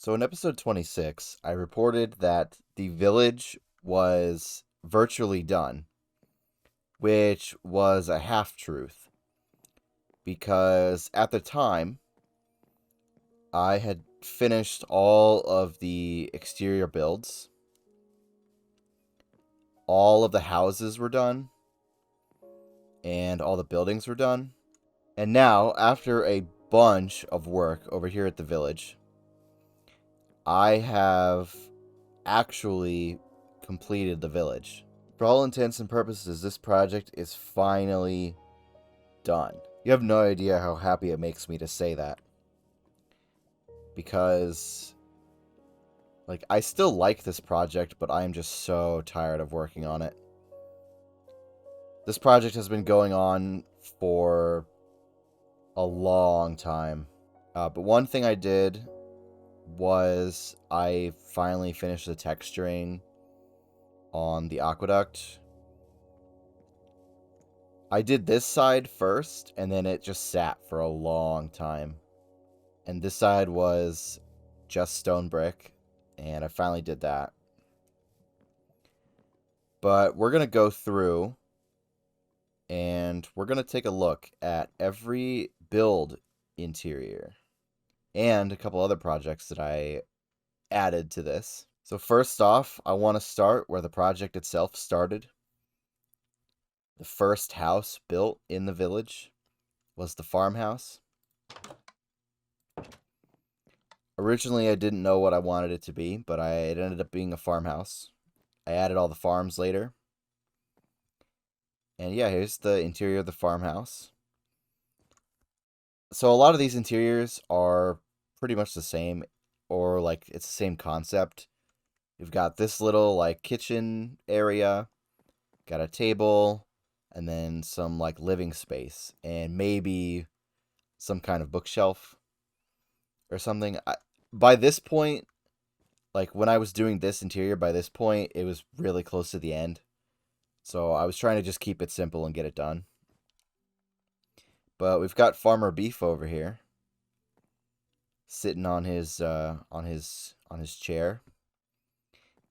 So in episode 26, I reported that the village was virtually done, which was a half truth because at the time I had finished all of the exterior builds, all of the houses were done, and all the buildings were done. And now, after a bunch of work over here at the village, I have actually completed the village. For all intents and purposes, this project is finally done. You have no idea how happy it makes me to say that. Because, like, I still like this project, but I am just so tired of working on it. This project has been going on for a long time. But one thing I did was I finally finished the texturing on the aqueduct. I did this side first, and then it just sat for a long time. And this side was just stone brick, and I finally did that. But we're going to go through, and we're going to take a look at every build interior, and a couple other projects that I added to this. So first off, I want to start where the project itself started. The first house built in the village was the farmhouse. Originally, I didn't know what I wanted it to be, but it ended up being a farmhouse. I added all the farms later. And yeah, here's the interior of the farmhouse. So a lot of these interiors are pretty much the same, or like it's the same concept. You've got this little like kitchen area, got a table, and then some like living space, and maybe some kind of bookshelf or something. By this point, like when I was doing this interior, by this point, it was really close to the end. So I was trying to just keep it simple and get it done. But we've got Farmer Beef over here, sitting on his chair,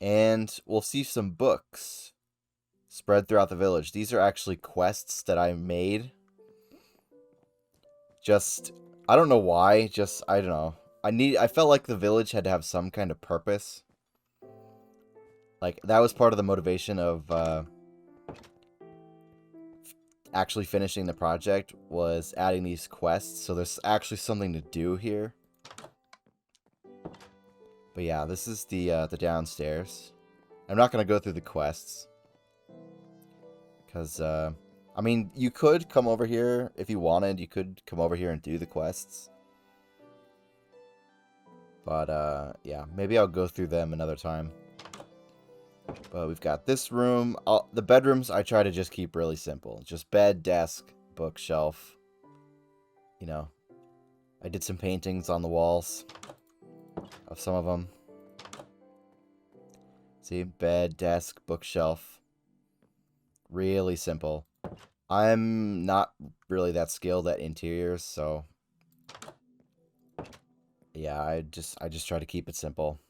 and we'll see some books spread throughout the village. These are actually quests that I made. Just I don't know why. Just I don't know. I felt like the village had to have some kind of purpose. Like that was part of the motivation of actually finishing the project was adding these quests. So there's actually something to do here. But yeah, this is the downstairs. I'm not gonna go through the quests because I mean you could come over here if you wanted. You could come over here and do the quests. But yeah, maybe I'll go through them another time. But we've got this room. The bedrooms I try to just keep really simple. Just bed, desk, bookshelf. You know, I did some paintings on the walls of some of them. See, bed, desk, bookshelf. Really simple. I'm not really that skilled at interiors, so yeah, I just try to keep it simple.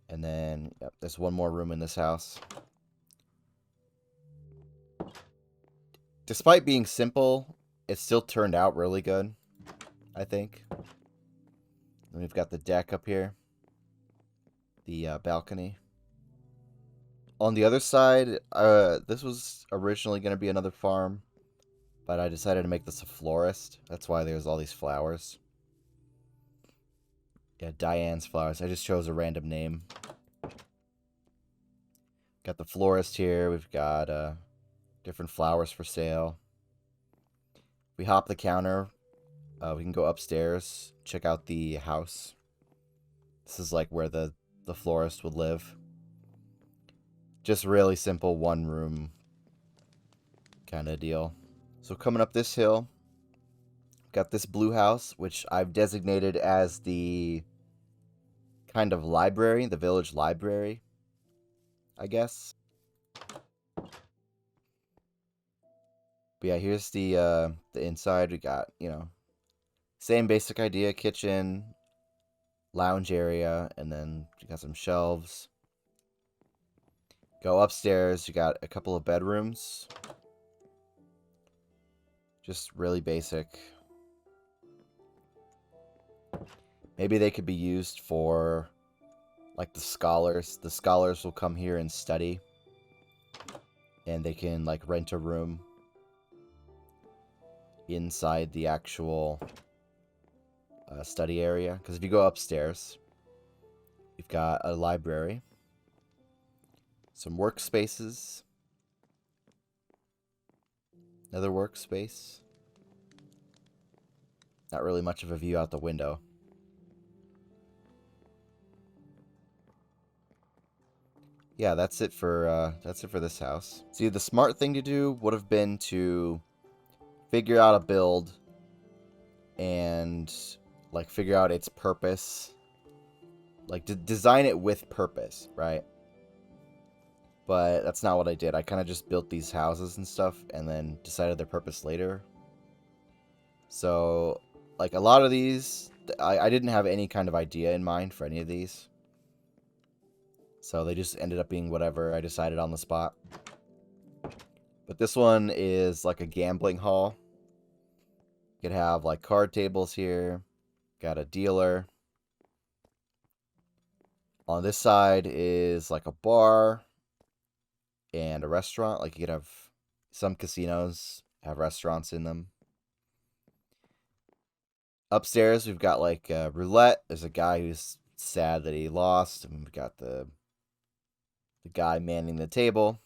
And then yep, there's one more room in this house. Despite being simple, it still turned out really good, I think. And we've got the deck up here, the balcony. On the other side, this was originally going to be another farm, but I decided to make this a florist. That's why there's all these flowers. Yeah, Diane's flowers. I just chose a random name. Got the florist here. We've got different flowers for sale. We hop the counter. We can go upstairs, check out the house. This is like where the florist would live. Just really simple one room kind of deal. So coming up this hill, got this blue house, which I've designated as the kind of library, the village library, I guess. But yeah, here's the inside. We got, you know, Same basic idea, kitchen, lounge area, and then you got some shelves. Go upstairs, you got a couple of bedrooms. Just really basic. Maybe they could be used for, like, the scholars. The scholars will come here and study. And they can, like, rent a room inside the actual study area. Because if you go upstairs, you've got a library, some workspaces, another workspace. Not really much of a view out the window. Yeah, that's it for this house. See, the smart thing to do would have been to figure out a build and, like, figure out its purpose. Like, design it with purpose, right? But that's not what I did. I kind of just built these houses and stuff and then decided their purpose later. So, like, a lot of these, I didn't have any kind of idea in mind for any of these. So they just ended up being whatever I decided on the spot. But this one is like a gambling hall. You could have, like, card tables here. Got a dealer. On this side is like a bar and a restaurant. Like, you could have some casinos have restaurants in them. Upstairs, we've got, like, roulette. There's a guy who's sad that he lost. And we've got the guy manning the table.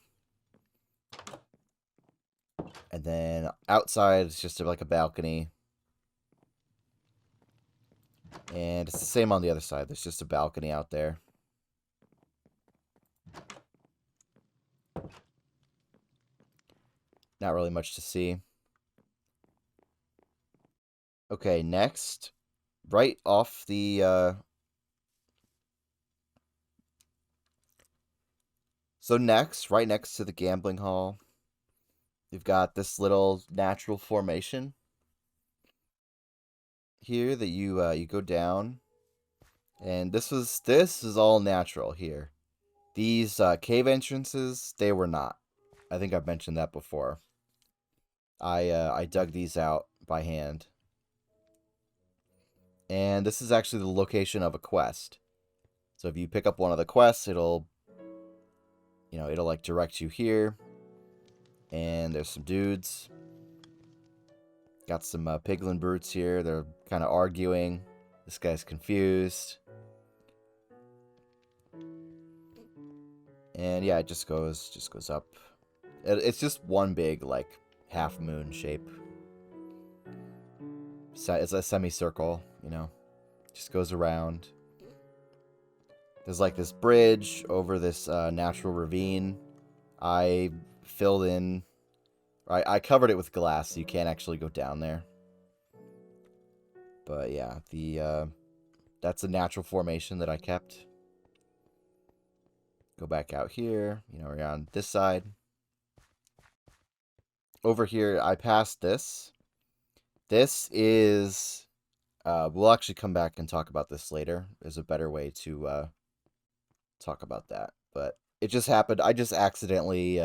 And then outside, it's just like a balcony. And it's the same on the other side. There's just a balcony out there. Not really much to see. Okay, next. Right off the... So next, right next to the gambling hall, you've got this little natural formation here that you go down. And this is all natural here. These cave entrances, they were not. I think I've mentioned that before. I dug these out by hand. And this is actually the location of a quest. So if you pick up one of the quests, it'll like direct you here. And there's some dudes. Got some piglin brutes here. They're kind of arguing. This guy's confused. And yeah, it just goes up. It's just one big, like, half moon shape. It's a semicircle, just goes around. There's, like, this bridge over this natural ravine. I filled in, I covered it with glass so you can't actually go down there. But yeah, that's a natural formation that I kept. Go back out here, we're on this side. Over here, I passed this. This is... we'll actually come back and talk about this later. There's a better way to talk about that. But it just happened. I just accidentally,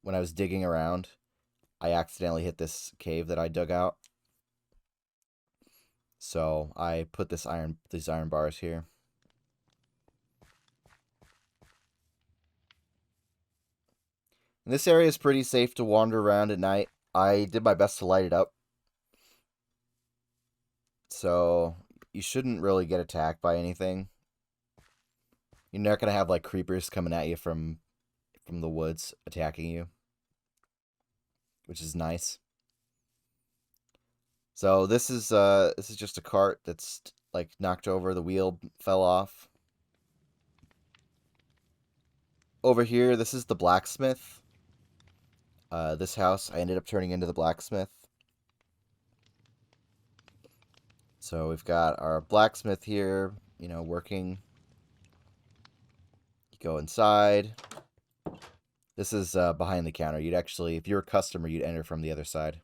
when I was digging around, I accidentally hit this cave that I dug out. So I put these iron bars here. And this area is pretty safe to wander around at night. I did my best to light it up. So you shouldn't really get attacked by anything. You're not going to have, like, creepers coming at you from the woods attacking you, which is nice. So this is just a cart that's, like, knocked over. The wheel fell off. Over here, this is the blacksmith. This house I ended up turning into the blacksmith. So we've got our blacksmith here, working. You go inside. This is behind the counter. You'd actually, if you're a customer, you'd enter from the other side.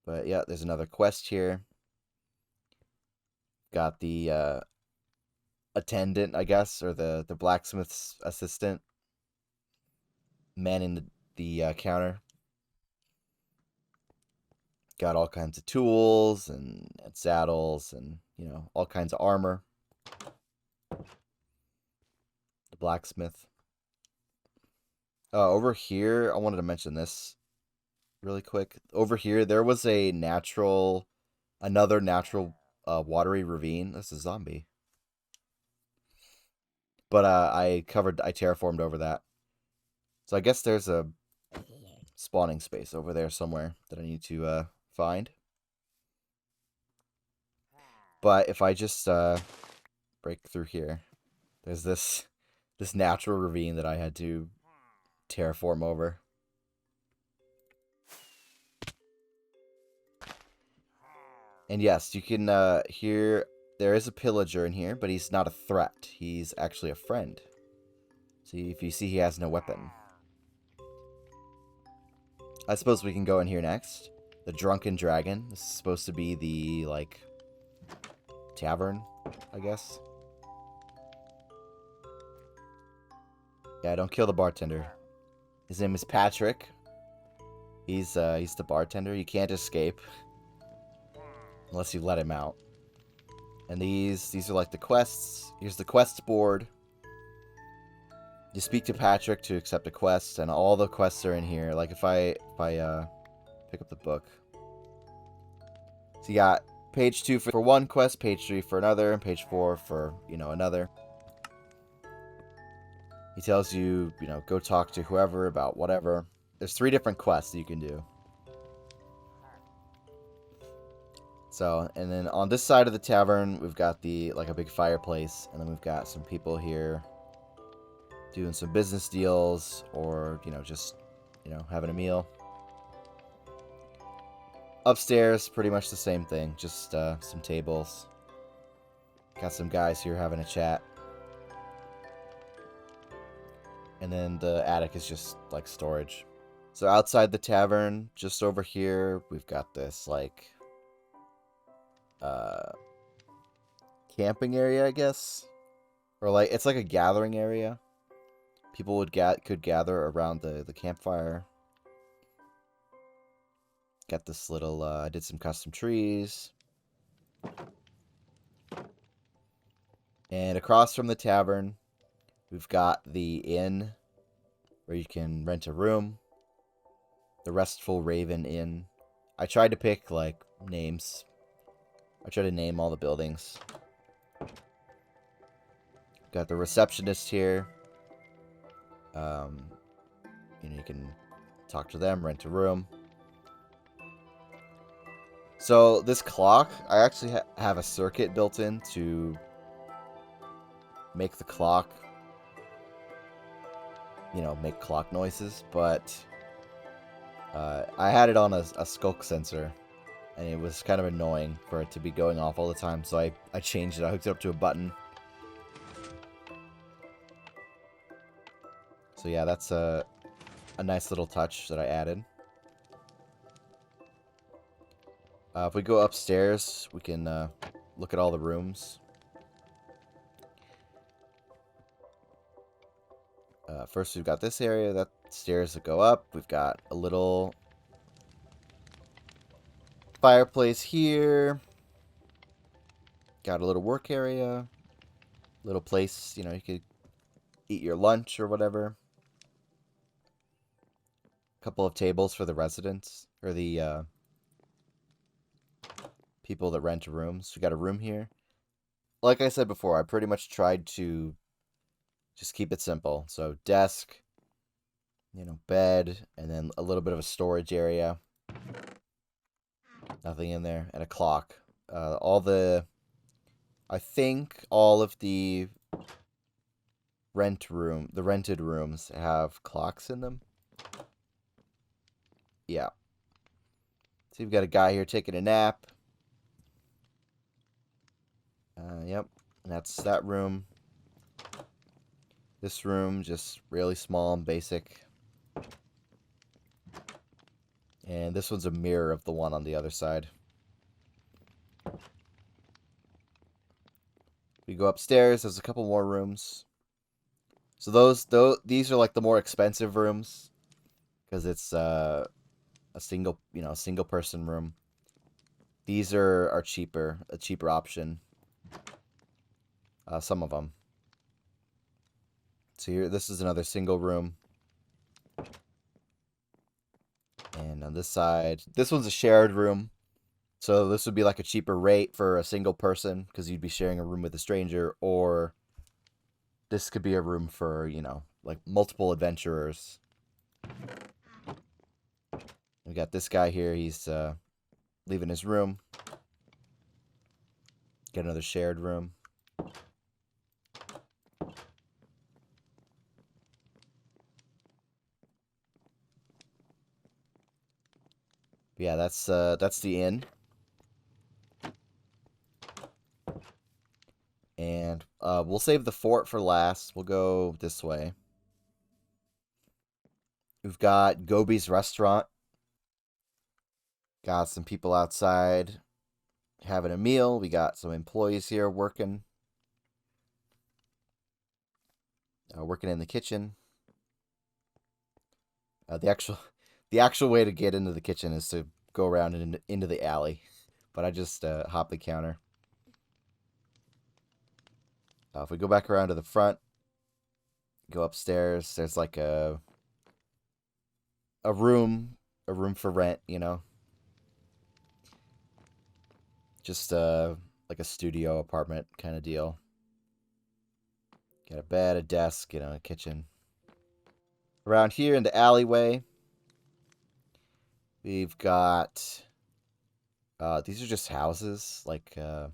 But yeah, there's another quest here. got the attendant, I guess, or the blacksmith's assistant manning the counter. Got all kinds of tools and saddles and, you know, all kinds of armor. The blacksmith. Over here, I wanted to mention this really quick. Over here, there was another natural watery ravine. That's a zombie. But I terraformed over that. So I guess there's a spawning space over there somewhere that I need to find. But if I just break through here, there's this natural ravine that I had to terraform over. And yes, you can hear there is a pillager in here, but he's not a threat. He's actually a friend. See, if you see, he has no weapon. I suppose we can go in here next. The Drunken Dragon. This is supposed to be the, like, tavern, I guess. Yeah, don't kill the bartender. His name is Patrick. He's the bartender. You can't escape unless you let him out. And these are like the quests. Here's the quests board. You speak to Patrick to accept a quest, and all the quests are in here. Like if I pick up the book. So you got page 2 for one quest, page 3 for another, and page 4 for, you know, another. He tells you, you know, go talk to whoever about whatever. There's 3 different quests that you can do. So, and then on this side of the tavern, we've got like a big fireplace, and then we've got some people here doing some business deals, or, you know, just, you know, having a meal. Upstairs, pretty much the same thing, just some tables. Got some guys here having a chat. And then the attic is just like storage. So outside the tavern, just over here, we've got this like camping area, I guess, or like it's like a gathering area. People could gather around the campfire. Got this little. I did some custom trees, and across from the tavern, we've got the inn where you can rent a room. The Restful Raven Inn. I tried to pick like names. I tried to name all the buildings. Got the receptionist here. You know, you can talk to them, rent a room. So this clock, I actually have a circuit built in to make the clock, you know, make clock noises, but I had it on a skulk sensor, and it was kind of annoying for it to be going off all the time, so I changed it. I hooked it up to a button. So yeah, that's a nice little touch that I added. If we go upstairs, we can look at all the rooms. First, we've got this area, that stairs that go up. We've got a little fireplace here. Got a little work area. Little place, you know, you could eat your lunch or whatever. A couple of tables for the residents, or the people that rent rooms. We got a room here. Like I said before, I pretty much tried to just keep it simple. So desk, you know, bed, and then a little bit of a storage area. Nothing in there, and a clock. I think all of the rented rooms have clocks in them. Yeah. So you've got a guy here taking a nap. Yep, and that's that room. This room, just really small and basic. And this one's a mirror of the one on the other side. We go upstairs. There's a couple more rooms. So these are like the more expensive rooms because it's a single person room. These are cheaper, a cheaper option. Some of them. So here, this is another single room. And on this side, this one's a shared room. So this would be like a cheaper rate for a single person because you'd be sharing a room with a stranger, or this could be a room for, like multiple adventurers. We got this guy here. He's leaving his room. Get another shared room. Yeah, that's the inn. And we'll save the fort for last. We'll go this way. We've got Gobi's restaurant. Got some people outside having a meal. We got some employees here working in the kitchen. The actual way to get into the kitchen is to go around and into the alley, but I just hop the counter. If we go back around to the front, go upstairs. There's like a room for rent. Just like a studio apartment kind of deal. Got a bed, a desk, a kitchen. Around here in the alleyway, we've got these are just houses, like I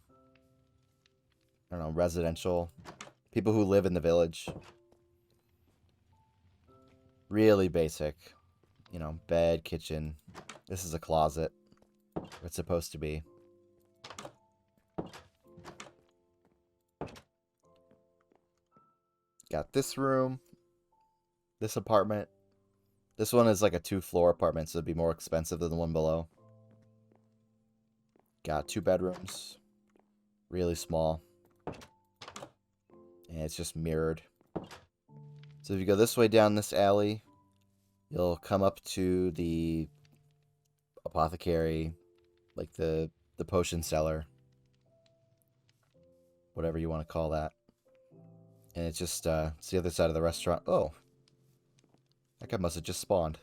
don't know, residential. People who live in the village. Really basic. Bed, kitchen. This is a closet. Where it's supposed to be. Got this room. This apartment. This one is like a 2-floor apartment, so it'd be more expensive than the one below. Got 2 bedrooms. Really small. And it's just mirrored. So if you go this way down this alley, you'll come up to the apothecary, like the potion cellar. Whatever you want to call that. And it's just it's the other side of the restaurant. Oh. That guy must have just spawned.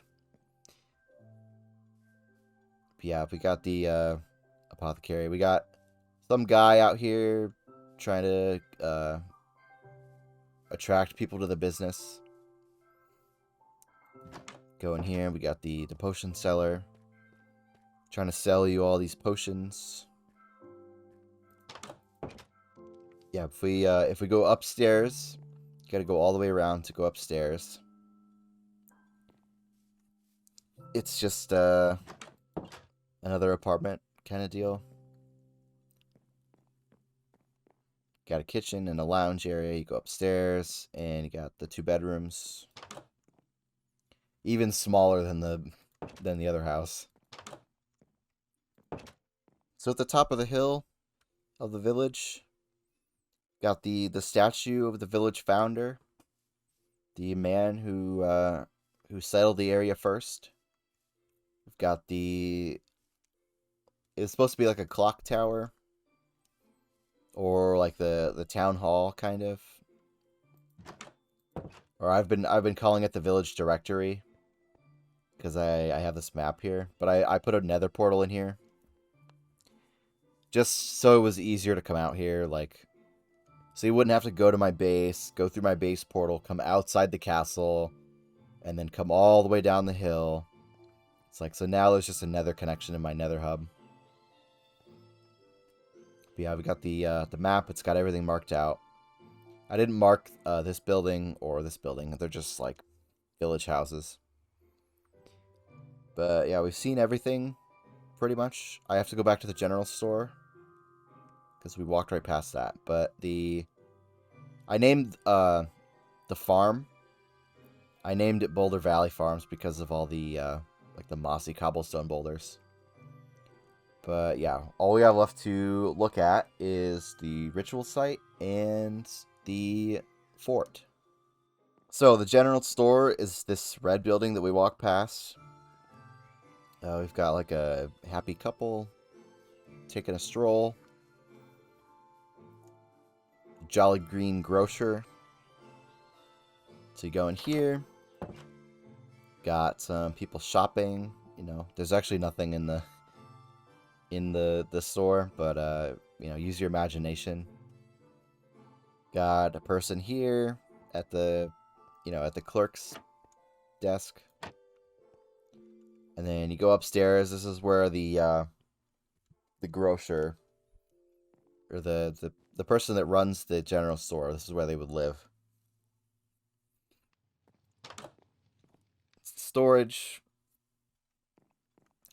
But yeah, we got the apothecary. We got some guy out here trying to attract people to the business. Go in here. We got the potion seller trying to sell you all these potions. Yeah, if we go upstairs, you gotta go all the way around to go upstairs. It's just another apartment kind of deal. Got a kitchen and a lounge area. You go upstairs, and you got the 2 bedrooms. Even smaller than the other house. So at the top of the hill of the village, got the statue of the village founder, the man who settled the area first. We've got it's supposed to be like a clock tower, or like the town hall kind of. Or I've been calling it the village directory because I have this map here, but I put a nether portal in here just so it was easier to come out here, like, so you wouldn't have to go to my base, go through my base portal, come outside the castle, and then come all the way down the hill. It's like, so now there's just a nether connection in my nether hub. But yeah, we got the map. It's got everything marked out. I didn't mark this building or this building. They're just like village houses. But yeah, we've seen everything pretty much. I have to go back to the general store because we walked right past that. But I named the farm. I named it Boulder Valley Farms because of all the like the mossy cobblestone boulders. But yeah, all we have left to look at is the ritual site and the fort. So the general store is this red building that we walk past. We've got like a happy couple taking a stroll. Jolly Green Grocer. So you go in here. Got some people shopping. You know, there's actually nothing in the store, but you know, use your imagination. Got a person here at the at the clerk's desk. And then you go upstairs. This is where the grocer or the person that runs the general store, this is where they would live. Storage,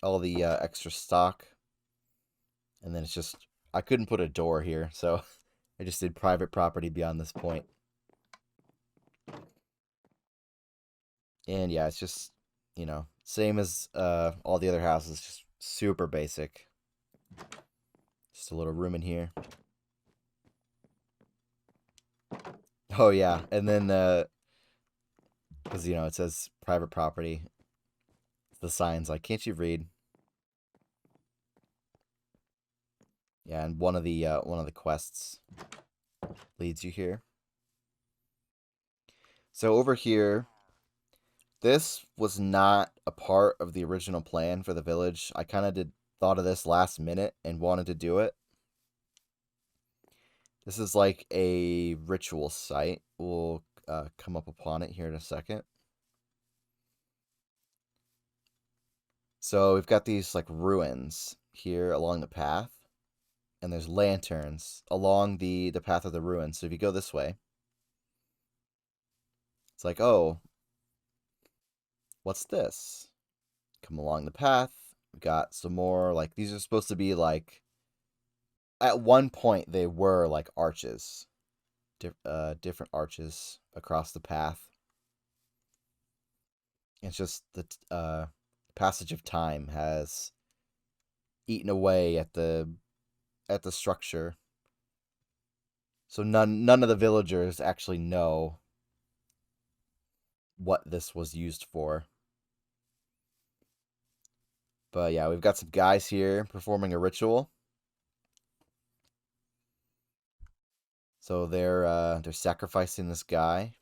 all the extra stock. And then it's just, I couldn't put a door here, so I just did private property beyond this point. And yeah, it's just, you know, same as all the other houses, just super basic. Just a little room in here. Oh yeah, and then because you know it says private property, the signs like, can't you read? Yeah, and one of the quests leads you here. So over here, this was not a part of the original plan for the village. I kind of thought of this last minute and wanted to do it. This is like a ritual site. We'll come up upon it here in a second. So we've got these like ruins here along the path, and there's lanterns along the path of the ruins. So if you go this way, it's like, oh, what's this? Come along the path. We got some more, like, these are supposed to be like, at one point they were like arches, different arches across the path. It's just the passage of time has eaten away at the structure, so none of the villagers actually know what this was used for. But yeah, we've got some guys here performing a ritual. So they're sacrificing this guy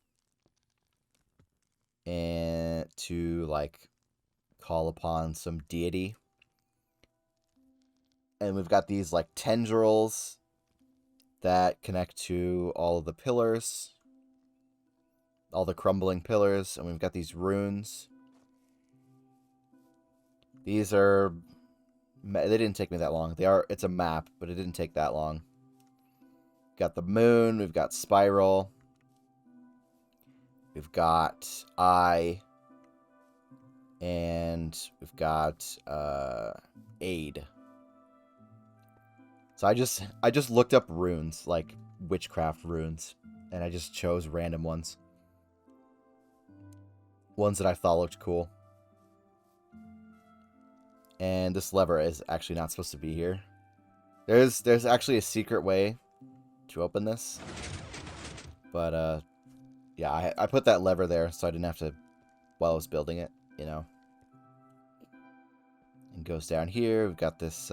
and to like call upon some deity. And we've got these like tendrils that connect to all of the pillars, all the crumbling pillars, and we've got these runes. These are, they didn't take me that long. It's a map, but it didn't take that long. Got the moon, we've got spiral, we've got eye, and we've got aid. So I just looked up runes, like witchcraft runes, and I just chose random ones. Ones that I thought looked cool. And this lever is actually not supposed to be here. There's actually a secret way to open this. But yeah, I put that lever there so I didn't have to while I was building it, you know. And goes down here. We've got this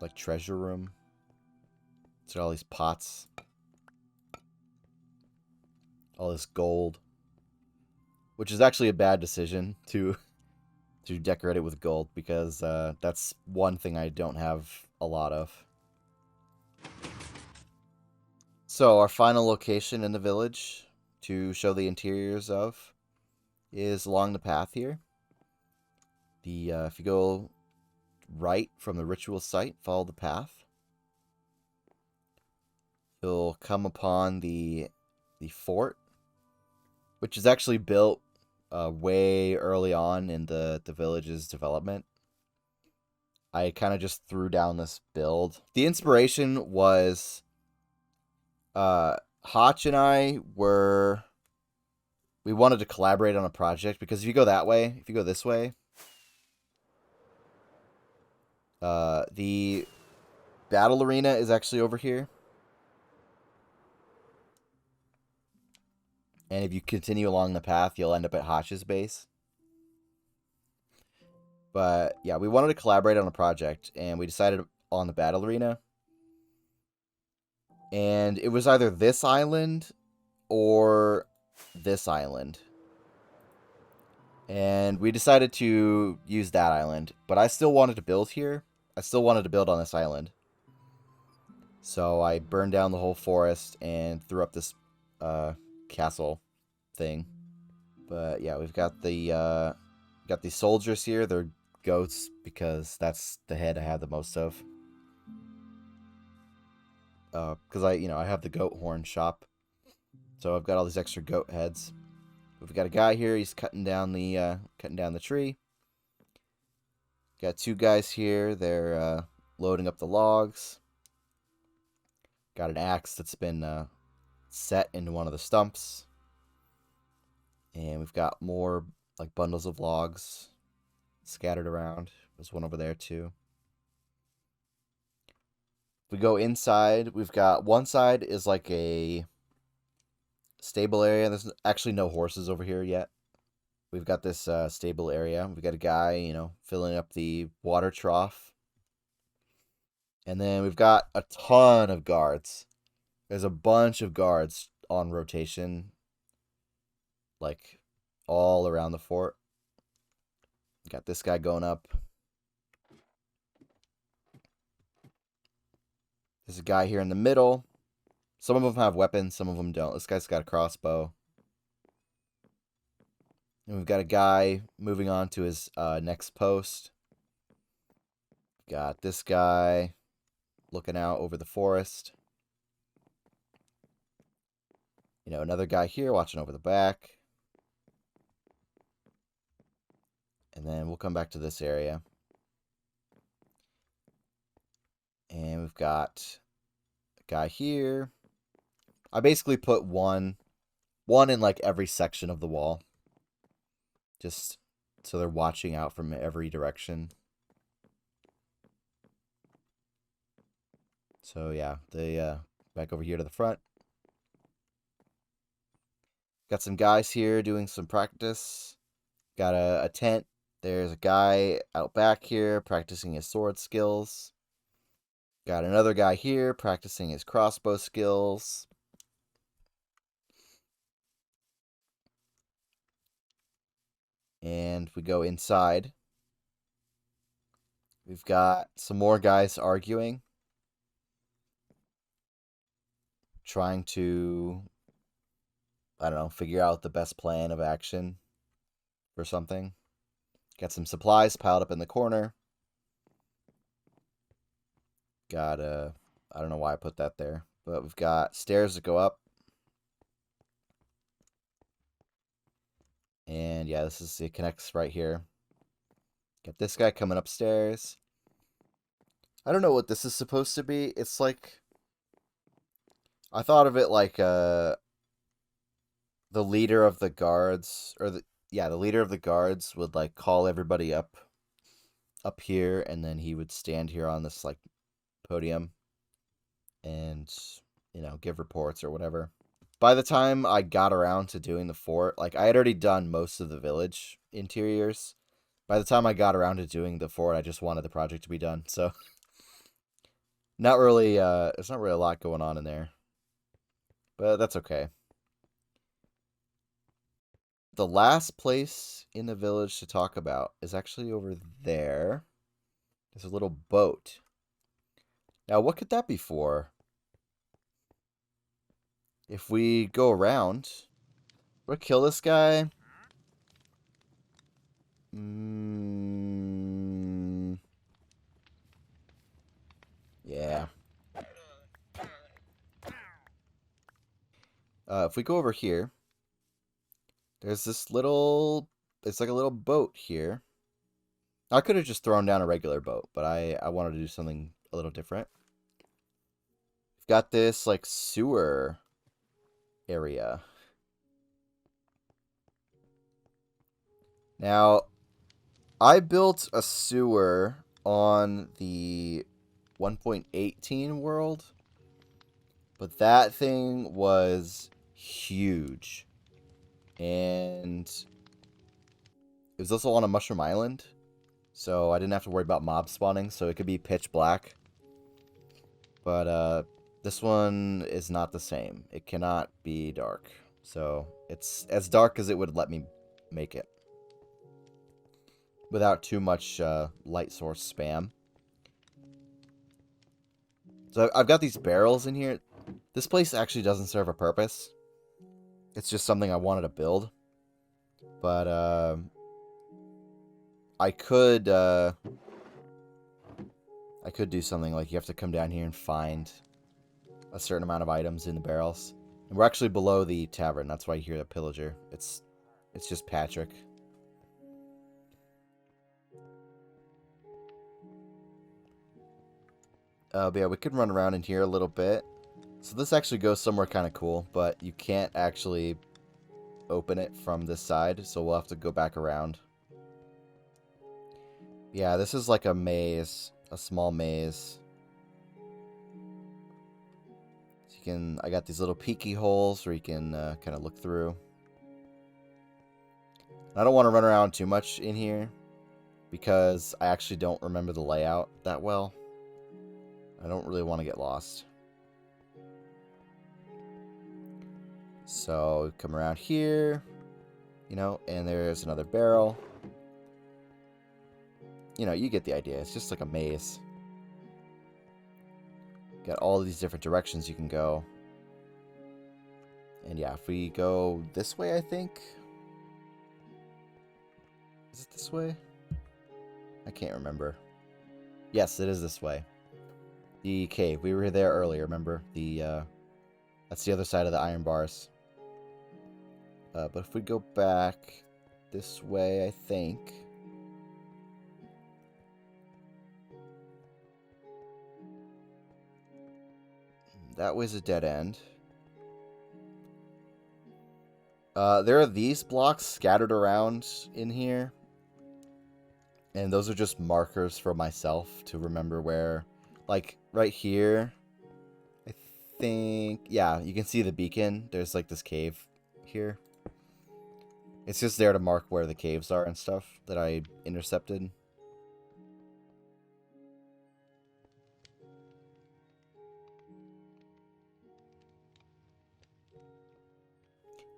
like treasure room. It's got all these pots. All this gold. Which is actually a bad decision to decorate it with gold, because that's one thing I don't have a lot of. So our final location in the village to show the interiors of is along the path here. If you go right from the ritual site, follow the path, you'll come upon the fort, which is actually built way early on in the village's development. I kind of just threw down this build. The inspiration was Hotch and I we wanted to collaborate on a project, because if you go that way, if you go this way, The battle arena is actually over here. And if you continue along the path, you'll end up at Hotch's base. But yeah, we wanted to collaborate on a project, and we decided on the battle arena. And it was either this island or this island. And we decided to use that island. But I still wanted to build here. I still wanted to build on this island. So I burned down the whole forest and threw up this castle thing. But yeah, we've got the soldiers here. They're goats because that's the head I have the most of. Because I have the goat horn shop, so I've got all these extra goat heads. We've got a guy here. He's cutting down the tree. Got two guys here. They're loading up the logs. Got an axe that's been set into one of the stumps. And we've got more like bundles of logs scattered around. There's one over there too. If we go inside, we've got one side is like a stable area. There's actually no horses over here yet. We've got this stable area. We've got a guy, filling up the water trough. And then we've got a ton of guards. There's a bunch of guards on rotation, like all around the fort. Got this guy going up. There's a guy here in the middle. Some of them have weapons, some of them don't. This guy's got a crossbow. And we've got a guy moving on to his next post. Got this guy looking out over the forest. Another guy here watching over the back. And then we'll come back to this area. And we've got a guy here. I basically put one in like every section of the wall. Just so they're watching out from every direction. So yeah, they back over here to the front. Got some guys here doing some practice. Got a tent. There's a guy out back here practicing his sword skills. Got another guy here practicing his crossbow skills. And we go inside. We've got some more guys arguing. Trying to, I don't know, figure out the best plan of action for something. Got some supplies piled up in the corner. Got I don't know why I put that there, but we've got stairs that go up. And yeah, it connects right here. Got this guy coming upstairs. I don't know what this is supposed to be. It's like, I thought of it like the leader of the guards, or the leader of the guards would like call everybody up here, and then he would stand here on this like podium and give reports or whatever. By the time I got around to doing the fort, like I had already done most of the village interiors. By the time I got around to doing the fort, I just wanted the project to be done. So not really there's not really a lot going on in there. But that's okay. The last place in the village to talk about is actually over there. There's a little boat. Now, what could that be for? If we go around, we'll kill this guy. Yeah. If we go over here, there's this little... It's like a little boat here. I could have just thrown down a regular boat, but I wanted to do something a little different. We've got this, like, sewer area. Now, I built a sewer on the 1.18 world, but that thing was huge. And it was also on a mushroom island, so I didn't have to worry about mob spawning, so it could be pitch black. But this one is not the same. It cannot be dark. So it's as dark as it would let me make it, without too much light source spam. So I've got these barrels in here. This place actually doesn't serve a purpose. It's just something I wanted to build. But I could do something like you have to come down here and find a certain amount of items in the barrels. And we're actually below the tavern. That's why you hear the pillager. It's just Patrick. But yeah, we could run around in here a little bit. So this actually goes somewhere kind of cool, but you can't actually open it from this side, so we'll have to go back around. Yeah, this is like a maze, a small maze. So you can, I got these little peeky holes where you can kind of look through. I don't want to run around too much in here because I actually don't remember the layout that well. I don't really want to get lost. So come around here, you know, and there's another barrel. You know, you get the idea. It's just like a maze. Got all these different directions you can go. And yeah, if we go this way, I think. Is it this way? I can't remember. Yes, it is this way. The cave. We were there earlier, remember? That's the other side of the iron bars. But if we go back this way, I think. That was a dead end. There are these blocks scattered around in here. And those are just markers for myself to remember where. Like, right here. I think... Yeah, you can see the beacon. There's, like, this cave here. It's just there to mark where the caves are and stuff that I intercepted.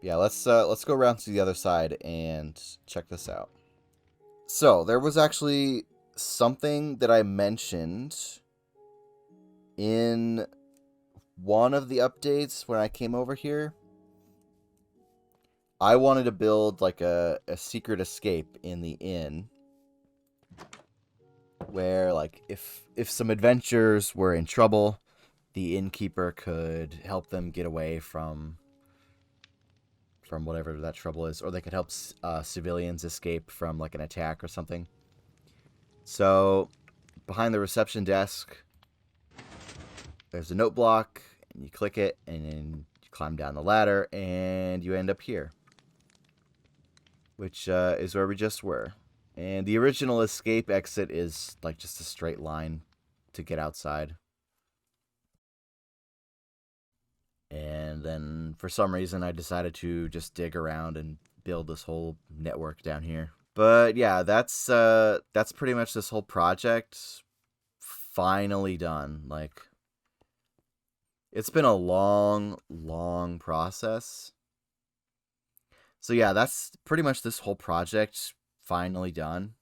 Yeah, let's go around to the other side and check this out. So, there was actually something that I mentioned in one of the updates when I came over here. I wanted to build like a secret escape in the inn where like if some adventurers were in trouble, the innkeeper could help them get away from whatever that trouble is, or they could help civilians escape from like an attack or something. So behind the reception desk there's a note block, and you click it and then you climb down the ladder and you end up here, which is where we just were. And the original escape exit is like just a straight line to get outside. And then for some reason I decided to just dig around and build this whole network down here. But yeah, that's pretty much this whole project finally done. Like, it's been a long process. So yeah, that's pretty much this whole project finally done.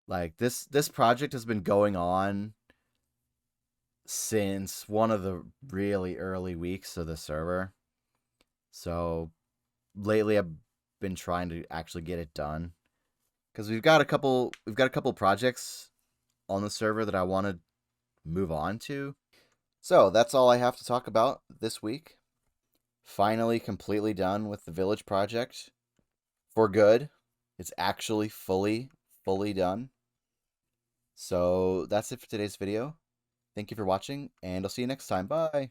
Like, this project has been going on since one of the really early weeks of the server. So lately I've been trying to actually get it done, because we've got a couple projects on the server that I want to move on to. So that's all I have to talk about this week. Finally completely done with the village project for good. It's actually fully done. So that's it for today's video. Thank you for watching, and I'll see you next time. Bye!